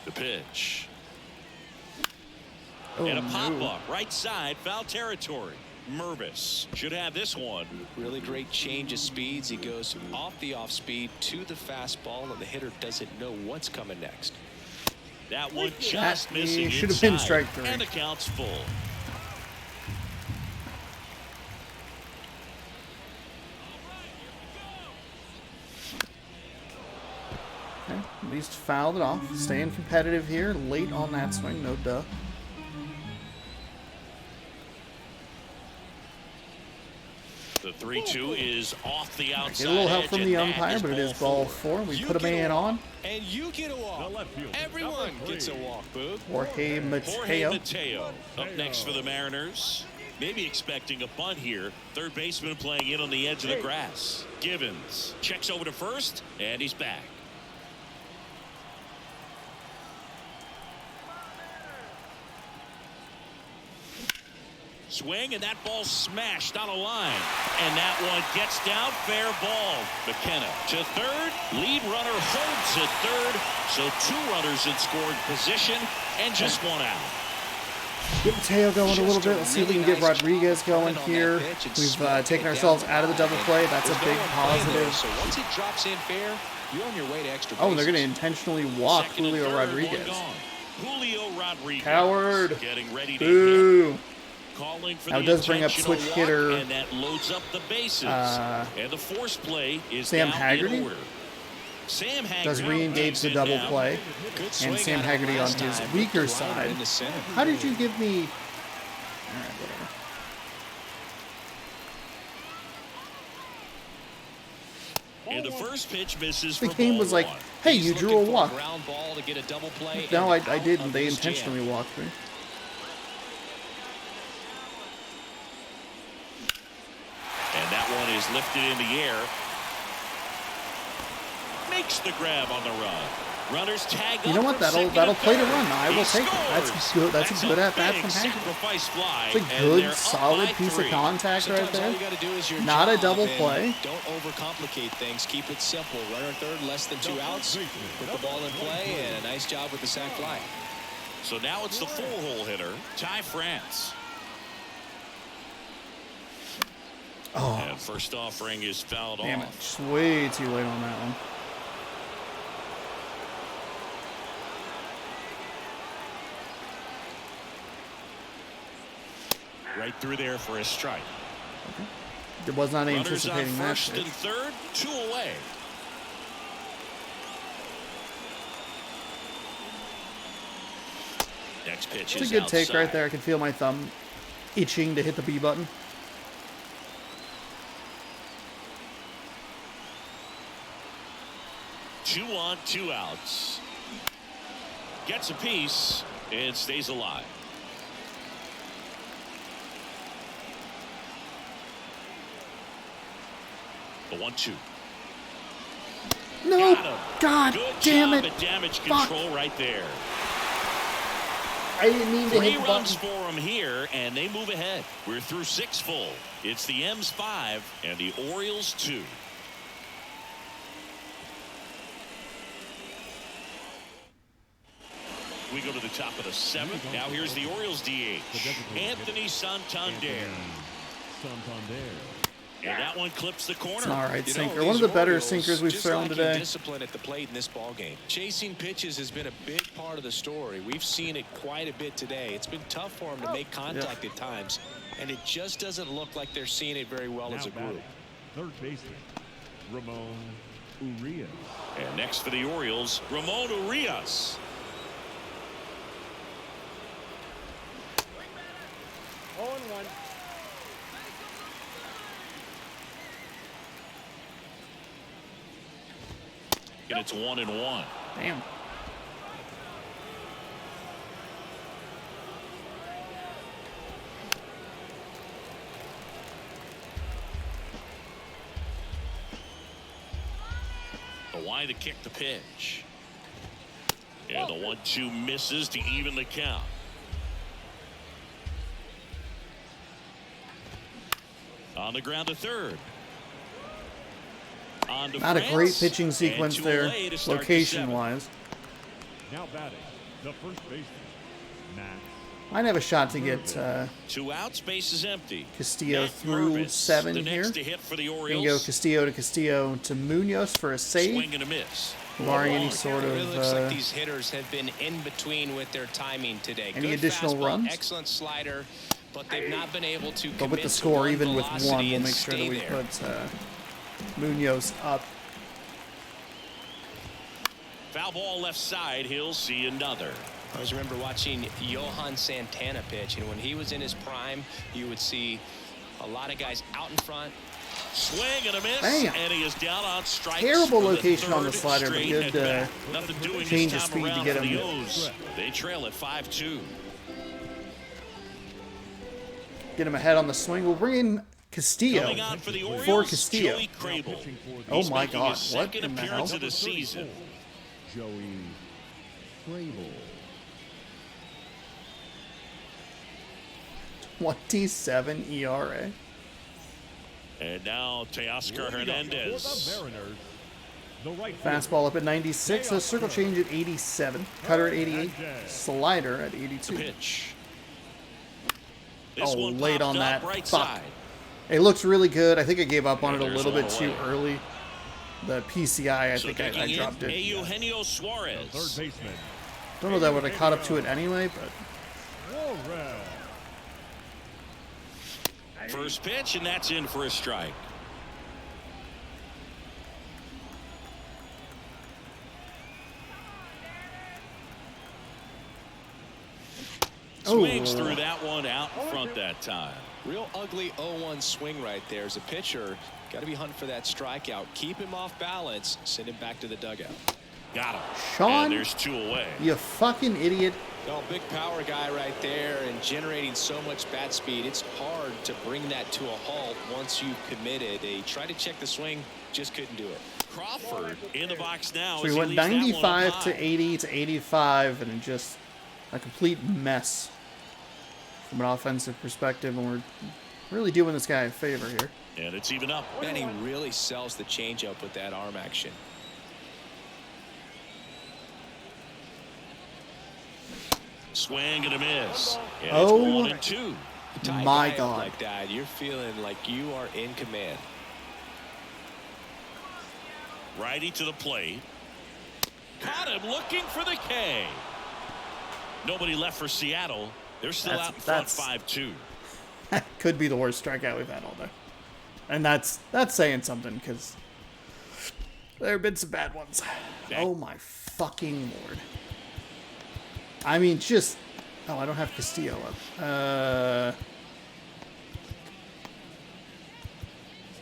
The pitch. Oh, and a pop-up right side, foul territory. Mervis should have this one. Really great change of speeds. He goes off the off speed to the fastball, and the hitter doesn't know what's coming next. That one just missing. Should have been strike 3. And the count's full. Okay, at least fouled it off. Staying competitive here. Late on that swing, no duh. The 3-2 is off the outside. Get a little help from the umpire, but it is ball 4. We put a man on. And you get a walk. Everyone gets a walk, Boog. Jorge Mateo. Up next for the Mariners. Maybe expecting a bunt here. Third baseman playing in on the edge of the grass. Givens checks over to first, and he's back. Swing, and that ball smashed on a line. And that one gets down, fair ball. McKenna to third. Lead runner holds at third. So 2 runners in scoring position and just 1 out. Get Mateo going a little bit. Let's see if we can get Rodriguez going here. We've taken ourselves out of the double play. That's a big positive. So once it drops in fair, you're on your way to extra Oh, bases. and they're going to intentionally walk Julio Rodriguez. Julio Rodriguez. Coward. Getting ready to Boo. hit. Calling for Now it the does bring up intentional switch walk, hitter, and that loads up the bases. And the force play is Sam down Haggerty. in order. Sam Haggerty Does re-engage the double play. And Sam Haggerty on his weaker side. How did you give me... Alright, whatever. And the first pitch misses The for game ball was like, 1. hey, you drew a walk. Ground ball to get a double play. No, and I out didn't. of They his intentionally jam. walked me. And that one is lifted in the air. Makes the grab on the run. Runners tag You know up what? from That'll second to play the third. run. I will He take it. That's scores. good. That's a good at bat big from Haggerty. sacrifice fly. It's a and good, they're up solid by piece 3. of contact right Sometimes all there. you gotta do is your Not a job double and play. Don't overcomplicate things. Keep it simple. Runner third, less than 2 outs. Put the ball in play, and a nice job with the sac fly. So now it's the 4-hole hitter, Ty France. Oh, And first offering is fouled damn it. off. Just way too late on that one. Right through there for a strike. It was not Runners on anticipating that first and pitch. third, 2 away. Next pitch It's is a good outside. take right there. I can feel my thumb itching to hit the B button. Two on, 2 outs. Gets a piece and stays alive. The 1-2. No! Got him. God Good damn job it! at damage Fuck. control right there. I didn't mean to 3 hit the runs button. for them here, and they move ahead. We're through 6 full. It's the M's 5 and the Orioles 2. We go to the top of the 7th. Now here's the Orioles DH, Anthony Santander. And that one clips the corner. It's an alright You know, sinker. One of the these better Orioles sinkers we've just thrown lacking today. Discipline at the plate in this ball game. Chasing pitches has been a big part of the story. We've seen it quite a bit today. It's been tough for them to make contact at times, and it just doesn't look like they're seeing it very well as a group. Third baseman, Ramon Urias. And next for the Orioles, Ramon Urias. And it's 1-1. Damn. The wide to kick the pitch. And the 1-2 misses to even the count. On the ground to third. On to Not a France, great pitching and sequence to there, Olay to start the location 7th. wise. Now batting, the first baseman, Matt Might have a shot to get 2 outs, base is empty. Castillo Matt through Mervis, 7 the here. next to hit for the We can Orioles. go Castillo to Munoz for a save, Swing and a miss. barring any Ball. sort It really looks of like these hitters have been in between with their timing today. any Good additional fastball, runs? Excellent slider, but they've not been able to. but with commit the to score one even with velocity 1, we'll and make sure that stay we there. put Munoz up. Foul ball left side. He'll see another. I always remember watching Johan Santana pitch, and when he was in his prime, you would see a lot of guys out in front. Swing and a miss, Bam. and he is down on strikes. Terrible for the location on the third slider, but straight good, at-bat. Nothing doing change this of time speed to around get for the him. O's. They trail at 5-2. Get him ahead on the swing. We'll bring in Castillo Coming on for the Orioles, for Castillo. Joey Crable. Oh He's my making God! his What second in the appearance hell? of the season. Joey Crable. 27 ERA. And now Teoscar Hernandez. Mariners, the right Fastball up at 96. A circle change at 87. Cutter at 88. Slider at 82. Pitch. This Oh, one late popped on up that. right Fuck. side. It looks really good. I think I gave up on it a there's little bit one too away. early. The PCI, I So think I taking in dropped it. Eugenio third Suarez. baseman. Don't know that I would have caught up to it anyway, but Suarez. First pitch, and that's in for a strike. Swings through that one out in front that time. Real ugly 0-1 swing right there. As a pitcher, got to be hunting for that strikeout. Keep him off balance. Send him back to the dugout. Got him. Sean, And there's 2 away. you fucking idiot. Oh, big power guy right there and generating so much bat speed. It's hard to bring that to a halt once you've committed. They tried to check the swing, just couldn't do it. Crawford in the box now. So we as he went leaves that one up 95 high. to 80 to 85, and just a complete mess from an offensive perspective, and we're really doing this guy a favor here. And it's even up. And he really sells the changeup with that arm action. Swing and a miss. And Oh, it's 1-2. Tie my guy up God. like that, you're feeling like you are in command. Righty to the plate. Caught him looking for the K. Nobody left for Seattle. They're still out in front 5-2. That could be the worst strikeout we've had all day. And that's saying something, because there have been some bad ones. Oh my fucking Lord. I mean, just... Oh, I don't have Castillo up.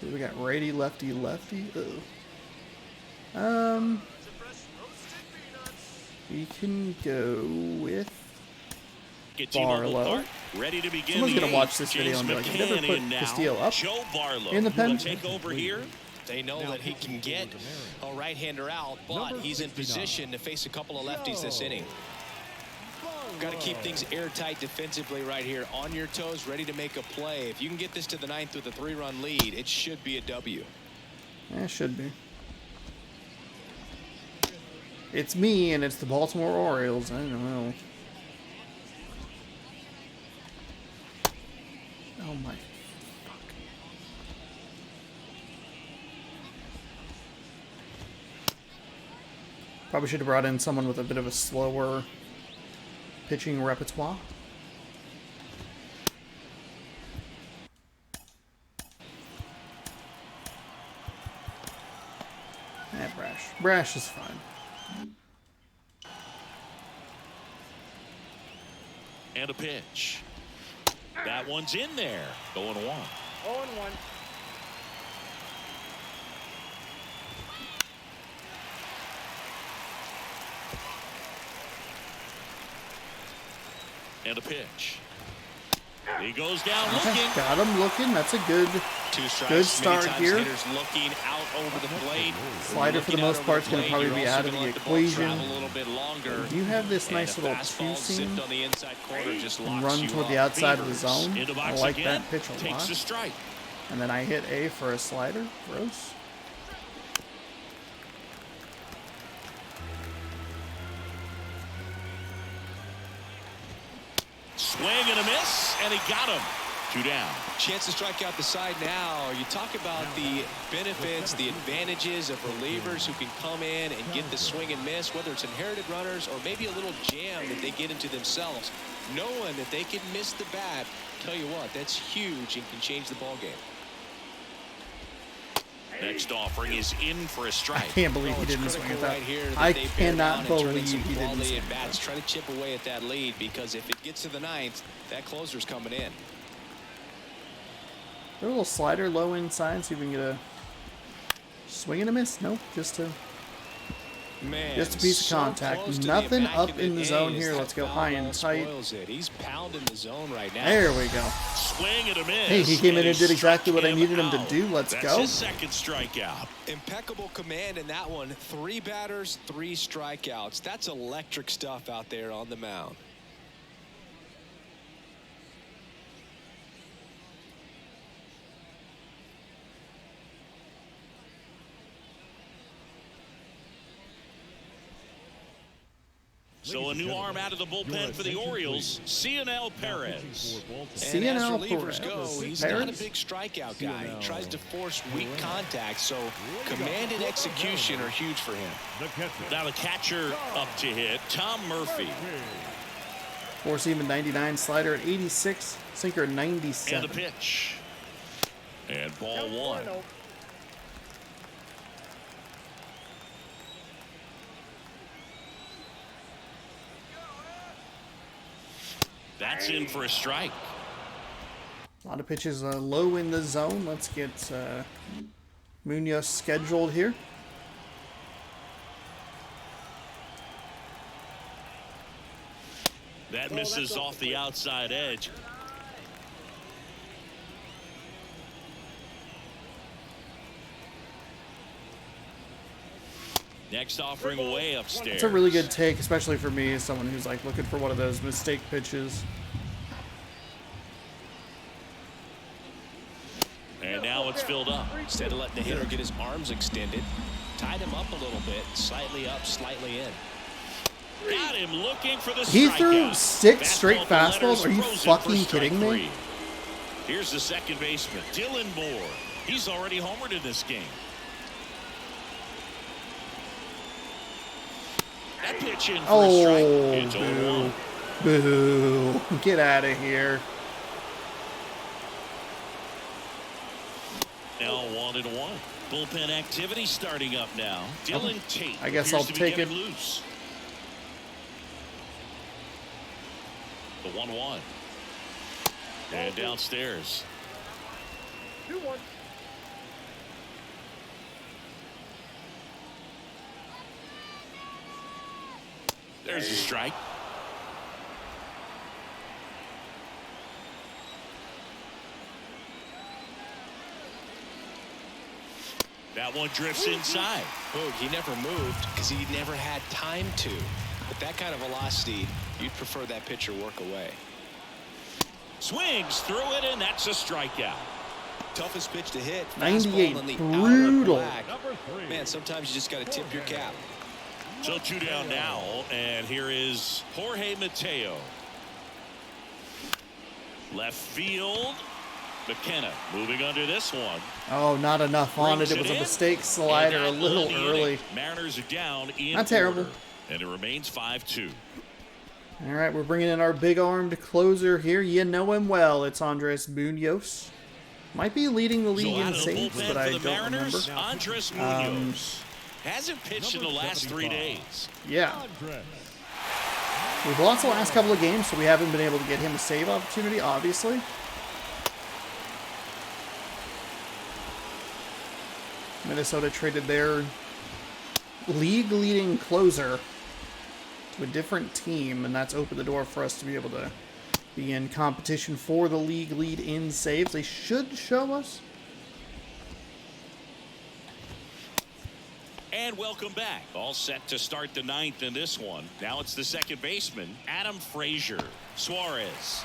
So we got righty, lefty, lefty. Uh-oh. We can go with Get T-Mobile Barlow. Park ready to begin. Someone's the gonna eighth. watch this video James and be like, "You never McCann put in now. Castillo up Joe Barlow in the will pen?" take over here. They know that he can get a right-hander out, but he's in position to face a couple of lefties this inning. Got to keep things airtight defensively right here. On your toes, ready to make a play. If you can get this to the ninth with a 3-run lead, it should be a W. Yeah, it should be. It's me, and it's the Baltimore Orioles. I don't know. Oh my fuck. Probably should have brought in someone with a bit of a slower pitching repertoire. Brash. Brash is fine. And a pitch. That one's in there. 0-1. 0-1. And a pitch. He goes down Okay, looking. got him looking. That's a good Two strikes. Good start Many times here. hitters looking out over the plate. Slider for the Looking out most over part the is going to plate, probably you're be also out of gonna the let ball equation. travel a little bit longer. You have this And nice a little fastball two-seam zipped on the inside corner just locks run you toward up. the outside of the Beavers zone. into I box like again. that pitch a Takes lot. a strike. And then I hit A for a slider. Gross. Swing and a miss, and he got him. 2 down. Chance to strike out the side now. You talk about the benefits, the advantages of relievers who can come in and get the swing and miss, whether it's inherited runners or maybe a little jam that they get into themselves. Knowing that they can miss the bat, tell you what, that's huge and can change the ball game. Next offering is in for a I strike. can't believe he It's didn't swing critical at that. right here that I they bear down cannot and turn in believe some he didn't quality swing at at bats. that. Try to chip away at that lead, because if it gets to the ninth, that closer's coming in. Throw a little slider low inside, see if we can get a swing and a miss. Nope, just a Man, Just a piece of so contact. close to Nothing the up in the immaculate zone A here. as Let's go that high foul and tight. spoils it. He's pounding the zone right now. There we go. Swing and a miss. Hey, he came in and did exactly what I struck needed him to out. do. Let's That's go. his second strikeout. Impeccable command in that one. 3 batters, 3 strikeouts. That's electric stuff out there on the mound. So a new arm out of the bullpen for the Orioles, CNL Perez. And as CNL relievers Perez. go, he's not a big strikeout guy. He tries to force weak contact, so command and execution are huge for him. Now the catcher up to hit, Tom Murphy. Four seam at 99, slider at 86, sinker at And 97. the pitch. And ball 1. That's in for a strike. A lot of pitches low in the zone. Let's get Munoz scheduled here. That misses off the outside edge. Next offering way upstairs. It's a really good take, especially for me as someone who's like looking for one of those mistake pitches. And now it's filled up. Instead of letting the hitter get his arms extended, tied him up a little bit, slightly up, slightly in. Got him looking for the He threw strikeout. 6 straight Fastball to fastballs? letters, Are you frozen fucking for strike kidding me? 3. Here's the second baseman, Dylan Moore. He's already homered in this game. That pitch in for a strike. Oh, It's 0-1. boo. Boo. Get out of here. Now 1-1. Bullpen activity starting up now. Dylan Tate. I guess appears I'll to be take getting it. Loose. The 1-1. And downstairs. 2-1. There's a strike. That one drifts inside. Boog, he never moved because he never had time to. With that kind of velocity, you'd prefer that pitcher work away. Swings through it, and that's a strikeout. Toughest pitch to hit. 98, Fastball on the brutal. outer black. Man, sometimes you just got to tip your cap. So 2 down now, and here is Jorge Mateo. Left field. McKenna moving under this one. Oh, not enough on it. Brings It was a in, mistake. Slider a and that little will be the early. inning. Mariners are down in Not terrible. order, and it remains 5-2. All right, we're bringing in our big-armed closer here. You know him well. It's Andres Munoz. Might be leading the league So out in of the saves, bullpen but I for the don't Mariners, remember. Andres Munoz hasn't pitched in the last 3 days. Yeah. We've lost the last couple of games, so we haven't been able to get him a save opportunity, obviously. Minnesota traded their league-leading closer to a different team, and that's opened the door for us to be able to be in competition for the league lead in saves. They should show us. And welcome back. All set to start the 9th in this one. Now it's the second baseman, Adam Frazier. Suarez.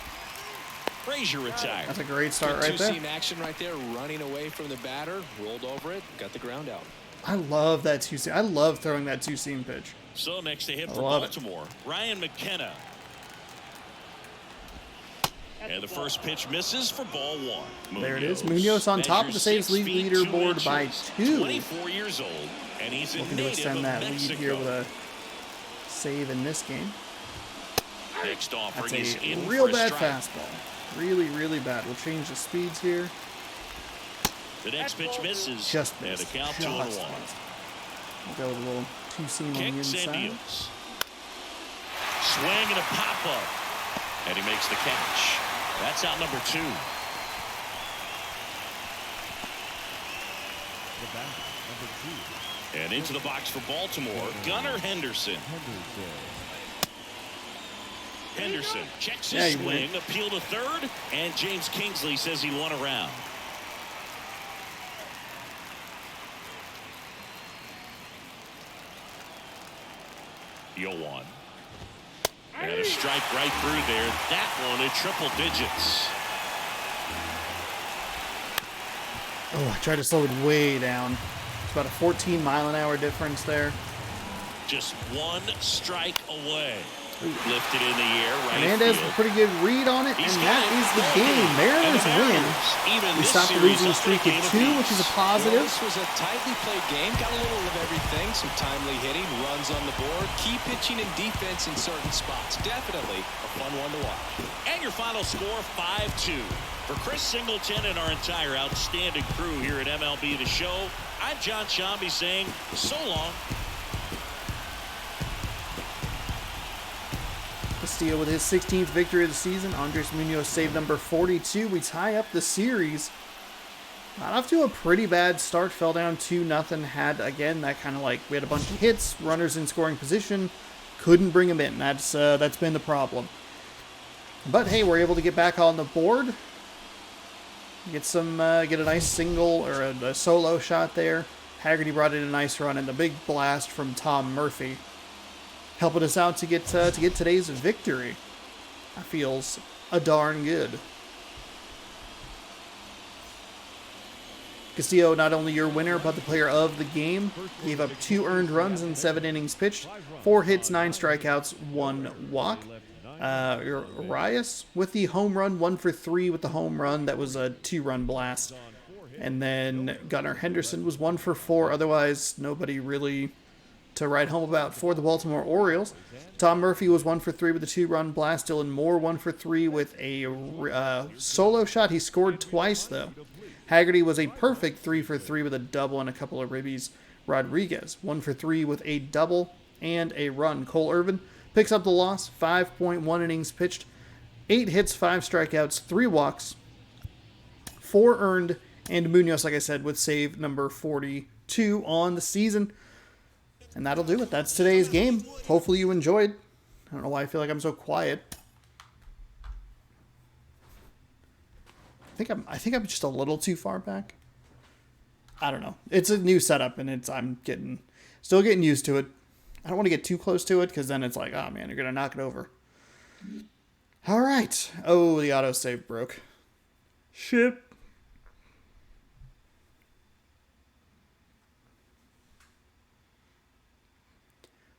Frazier retired. That's a great start Good right there. two-seam action right there, running away from the batter, rolled over it, got the ground out. I love that two-seam. I love throwing that two-seam pitch. So next to hit I for love it. Baltimore, Ryan McKenna. And the first pitch misses for ball 1. There it is. Munoz on top of the saves league leaderboard by 2. 24 years old, and he's a Looking to native extend of that lead Mexico. here with a save in this game. Next offering That's is a in real for a bad strike. fastball. Really, really bad. We'll change the speeds here. The next pitch misses. Just and missed. a count Just 2-1. missed. We'll go with a little two-seam on the Kicks and inside. deals. Swing and a pop-up. And he makes the catch. That's out number 2. And into the box for Baltimore, Gunnar Henderson. Henderson checks his swing, appeal to third, and James Kingsley says he won a round. Yoan. And a strike right through there. That one in triple digits. Oh, I tried to slow it way down. It's about a 14-mile-an-hour difference there. Just one strike away. Lifted in the air, right Hernandez with a pretty good read on it, and that is the game. Mariners win. We stopped the losing streak at 2, which is a positive. This was a tightly played game. Got a little of everything. Some timely hitting, runs on the board, key pitching and defense in certain spots. Definitely a fun one to watch. And your final score, 5-2. For Chris Singleton and our entire outstanding crew here at MLB The Show, I'm John Shambi saying so long. Castillo with his 16th victory of the season. Andres Munoz save number 42. We tie up the series. Not off to a pretty bad start. Fell down 2-0. Had, again, that kind of like, we had a bunch of hits, runners in scoring position. Couldn't bring them in. That's been the problem. But, hey, we're able to get back on the board. Get a nice single or a solo shot there. Haggerty brought in a nice run, and the big blast from Tom Murphy, helping us out to get today's victory. That feels a darn good. Castillo, not only your winner, but the player of the game. Gave up 2 earned runs in 7 innings pitched, 4 hits, 9 strikeouts, 1 walk. Urias with the home run, 1 for 3 with the home run. That was a 2-run blast. And then Gunnar Henderson was 1 for 4. Otherwise, nobody really to write home about for the Baltimore Orioles. Tom Murphy was 1 for 3 with a 2-run blast. Dylan Moore 1 for 3 with a solo shot. He scored twice, though. Haggerty was a perfect 3 for 3 with a double and a couple of ribbies. Rodriguez 1 for 3 with a double and a run. Cole Irvin picks up the loss. 5.1 innings pitched, 8 hits, 5 strikeouts, 3 walks, 4 earned, and Munoz, like I said, with save number 42 on the season. And that'll do it. That's today's game. Hopefully you enjoyed. I don't know why I feel like I'm so quiet. I think I'm just a little too far back. I don't know. It's a new setup, and I'm still getting used to it. I don't want to get too close to it, because then it's like, oh man, you're gonna knock it over. All right. Oh, the autosave broke. Shit.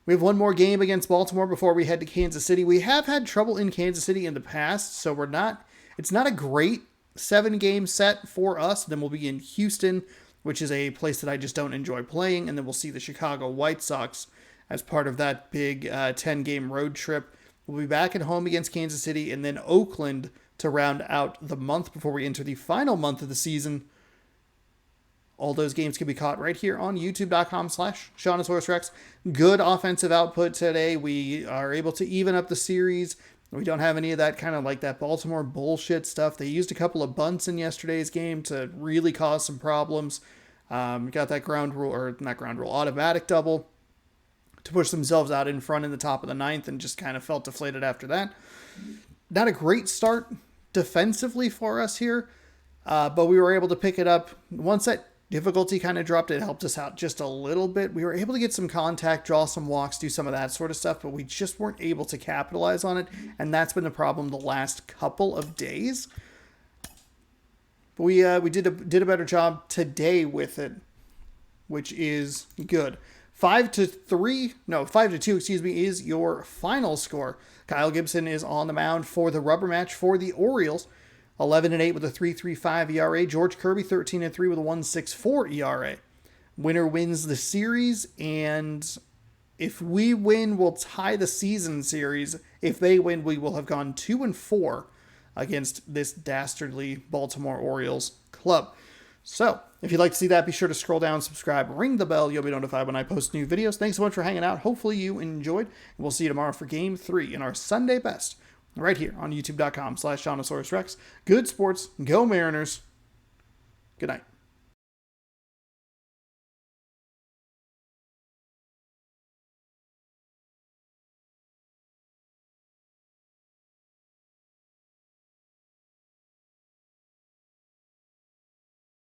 We have one more game against Baltimore before we head to Kansas City. We have had trouble in Kansas City in the past, so it's not a great 7-game set for us. Then we'll be in Houston, which is a place that I just don't enjoy playing, and then we'll see the Chicago White Sox as part of that big 10-game road trip. We'll be back at home against Kansas City, and then Oakland to round out the month before we enter the final month of the season. All those games can be caught right here on youtube.com/SeanOsaurusRex. Good offensive output today. We are able to even up the series. We don't have any of that kind of like that Baltimore bullshit stuff. They used a couple of bunts in yesterday's game to really cause some problems. Got that automatic double to push themselves out in front in the top of the 9th, and just kind of felt deflated after that. Not a great start defensively for us here, but we were able to pick it up. Once that difficulty kind of dropped, it helped us out just a little bit. We were able to get some contact, draw some walks, do some of that sort of stuff, but we just weren't able to capitalize on it, and that's been the problem the last couple of days. But we did a better job today with it, which is good. 5-2, is your final score. Kyle Gibson is on the mound for the rubber match for the Orioles. 11-8 with a 3.35 ERA. George Kirby 13-3 with a 1.64 ERA. Winner wins the series, and if we win, we'll tie the season series. If they win, we will have gone 2-4 against this dastardly Baltimore Orioles club. So, if you'd like to see that, be sure to scroll down, subscribe, ring the bell. You'll be notified when I post new videos. Thanks so much for hanging out. Hopefully you enjoyed, and we'll see you tomorrow for Game 3 in our Sunday Best, right here on youtube.com/SeanOsaurusRex. Good sports. Go Mariners. Good night.